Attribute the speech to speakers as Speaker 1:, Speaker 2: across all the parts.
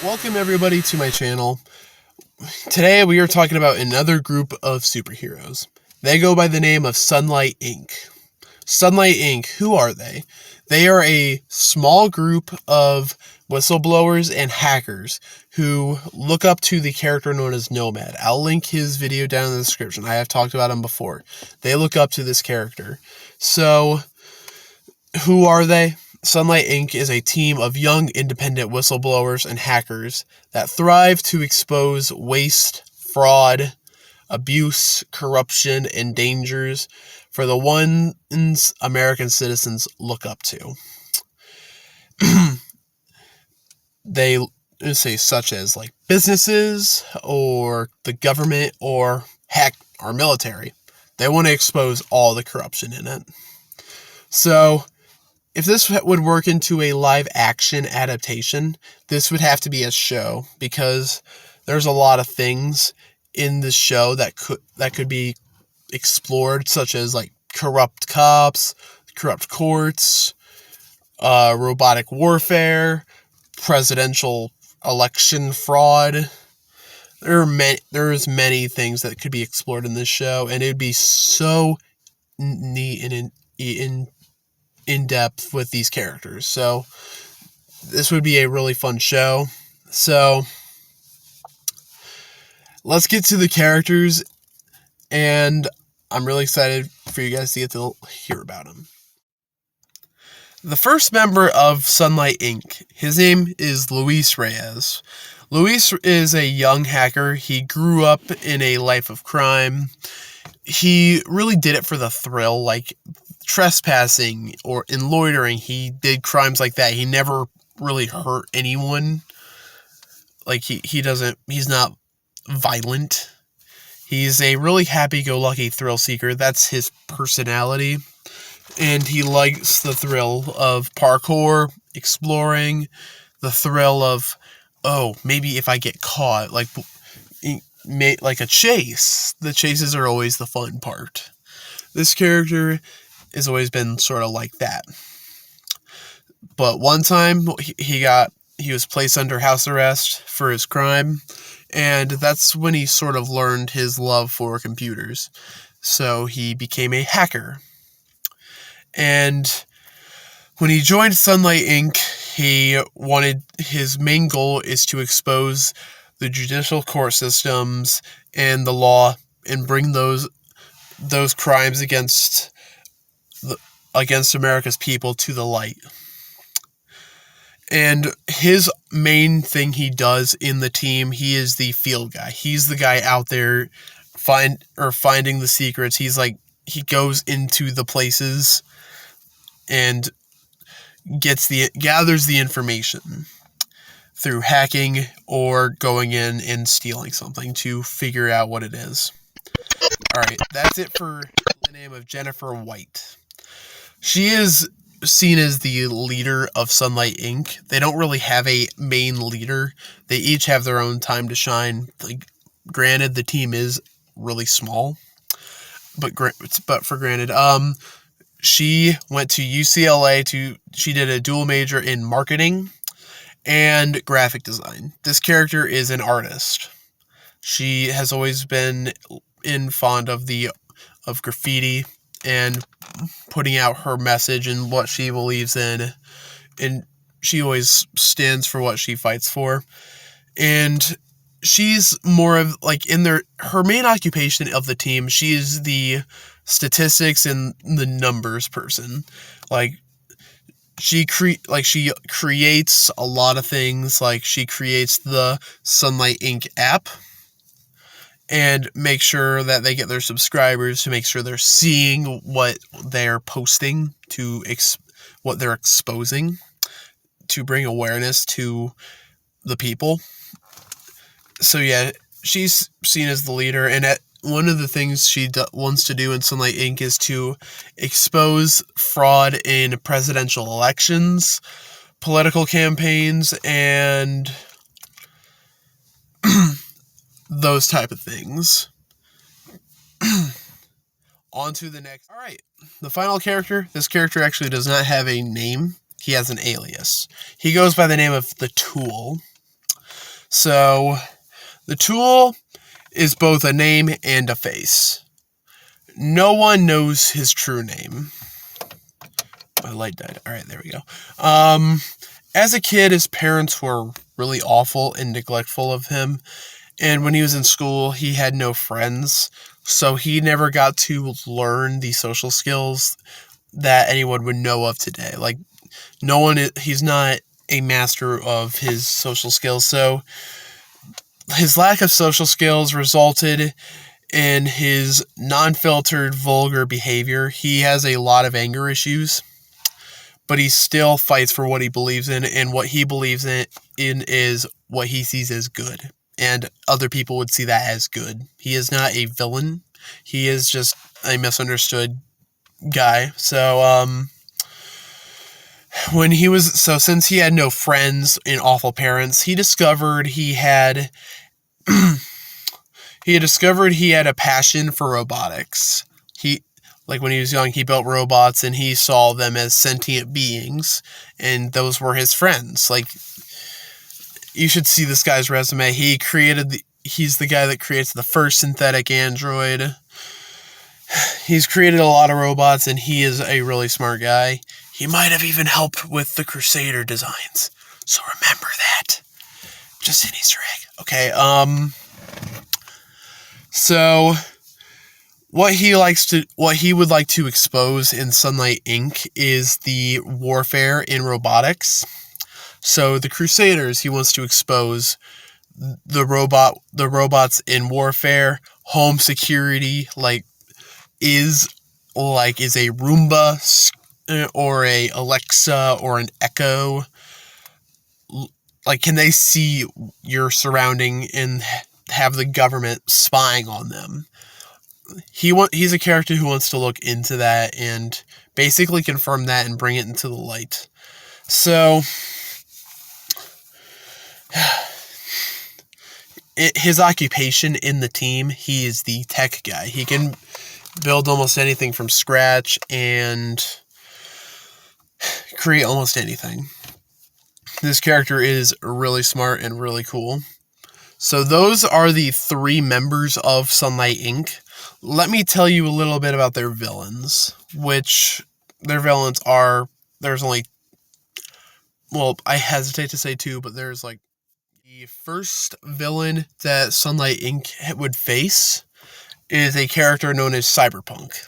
Speaker 1: Welcome everybody to my channel. Today we are talking about another group of superheroes. They go by the name of Sunlight Inc. Sunlight Inc., who are they? They are a small group of whistleblowers and hackers who look up to the character known as Nomad. I'll link his video down in the description. I have talked about him before. They look up to this character. So, who are they? Sunlight Inc. is a team of young independent whistleblowers and hackers that thrive to expose waste, fraud, abuse, corruption, and dangers for the ones American citizens look up to. They say such as like businesses or the government or heck, our military. They want to expose all the corruption in it. So, if this would work into a live action adaptation, this would have to be a show because there's a lot of things in this show that could be explored, such as like corrupt cops, corrupt courts, robotic warfare, presidential election fraud. There's many things that could be explored in this show, and it'd be so neat and in depth with these characters. So this would be a really fun show. So let's get to the characters, and I'm really excited for you guys to get to hear about them. The first member of Sunlight Inc., his name is Luis Reyes. Luis is a young hacker. He grew up in a life of crime. He really did it for the thrill, like trespassing or in loitering. He did crimes like that. He never really hurt anyone. Like he's not violent. He's a really happy-go-lucky thrill seeker. That's his personality. And he likes the thrill of parkour, exploring, the thrill of, oh, maybe if I get caught, like a chase. The chases are always the fun part. This character has always been sort of like that. But one time he was placed under house arrest for his crime, and that's when he sort of learned his love for computers. So he became a hacker. And when he joined Sunlight Inc., his main goal is to expose the judicial court systems and the law and bring those crimes against America's people to the light. And his main thing he does in the team, he is the field guy. He's the guy out there finding the secrets. He goes into the places and gathers the information through hacking or going in and stealing something to figure out what it is. Alright, that's it for the name of Jennifer White. She is seen as the leader of Sunlight Inc. They don't really have a main leader. They each have their own time to shine. Like, granted, the team is really small, but for granted, she went to UCLA she did a dual major in marketing and graphic design. This character is an artist. She has always been fond of graffiti and putting out her message and what she believes in, and she always stands for what she fights for. And she's more of like her main occupation of the team. She is the statistics and the numbers person. Like she creates a lot of things. Like she creates the Sunlight Inc. app and make sure that they get their subscribers, to make sure they're seeing what they're posting, what they're exposing, to bring awareness to the people. So yeah, she's seen as the leader, and one of the things she wants to do in Sunlight Inc. is to expose fraud in presidential elections, political campaigns, and those type of things. On to the next. Alright, the final character. This character actually does not have a name. He has an alias. He goes by the name of The Tool. So, the tool is both a name and a face. No one knows his true name. My light died. Alright, there we go. As a kid, his parents were really awful and neglectful of him. And when he was in school, he had no friends. So he never got to learn the social skills that anyone would know of today. Like, he's not a master of his social skills. So his lack of social skills resulted in his non-filtered, vulgar behavior. He has a lot of anger issues, but he still fights for what he believes in, and what he believes in is what he sees as good, and other people would see that as good. He is not a villain. He is just a misunderstood guy. So, since he had no friends and awful parents, he discovered he had a passion for robotics. When he was young, he built robots and he saw them as sentient beings, and those were his friends. Like, you should see this guy's resume. He's the guy that creates the first synthetic android. He's created a lot of robots, and he is a really smart guy. He might have even helped with the Crusader designs. So remember that. Just an Easter egg. Okay, so what he would like to expose in Sunlight Inc. is the warfare in robotics. So the Crusaders, he wants to expose the robots in warfare, home security, is a Roomba or a Alexa or an Echo. Like, can they see your surrounding and have the government spying on them? He's a character who wants to look into that and basically confirm that and bring it into the light. So, his occupation in the team, he is the tech guy. He can build almost anything from scratch and create almost anything. This character is really smart and really cool. So those are the 3 members of Sunlight Inc. Let me tell you a little bit about their villains, which their villains are, I hesitate to say 2, but there's the first villain that Sunlight Inc. would face is a character known as Cyberpunk.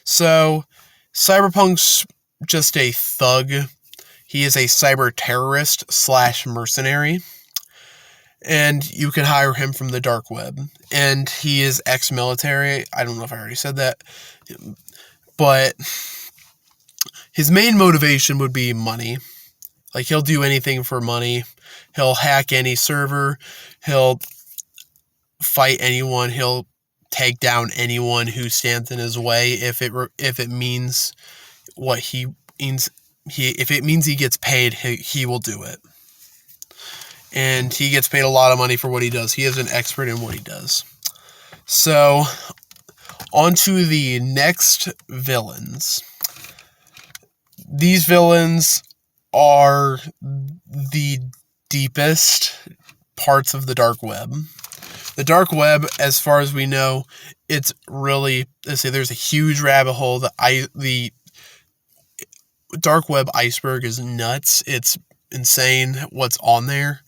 Speaker 1: So, Cyberpunk's just a thug. He is a cyber terrorist / mercenary. And you can hire him from the dark web. And he is ex-military. I don't know if I already said that. But his main motivation would be money. He'll do anything for money. He'll hack any server. He'll fight anyone. He'll take down anyone who stands in his way if it means what he means. If it means he gets paid, he will do it. And he gets paid a lot of money for what he does. He is an expert in what he does. So, on to the next villains. These villains are the deepest parts of the dark web. The dark web, as far as we know, it's really, there's a huge rabbit hole. The dark web iceberg is nuts. It's insane what's on there.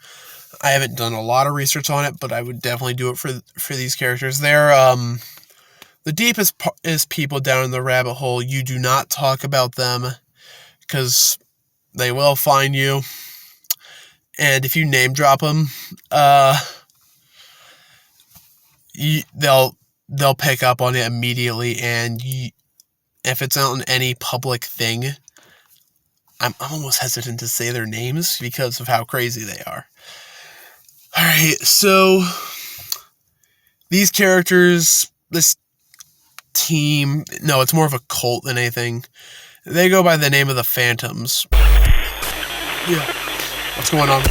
Speaker 1: I haven't done a lot of research on it, but I would definitely do it for these characters. They're the deepest is people down in the rabbit hole. You do not talk about them because they will find you, and if you name drop them, they'll pick up on it immediately. And if it's not on any public thing, I'm almost hesitant to say their names because of how crazy they are. Alright, so these characters, this team, no, it's more of a cult than anything. They go by the name of the Phantoms. Yeah. What's going on?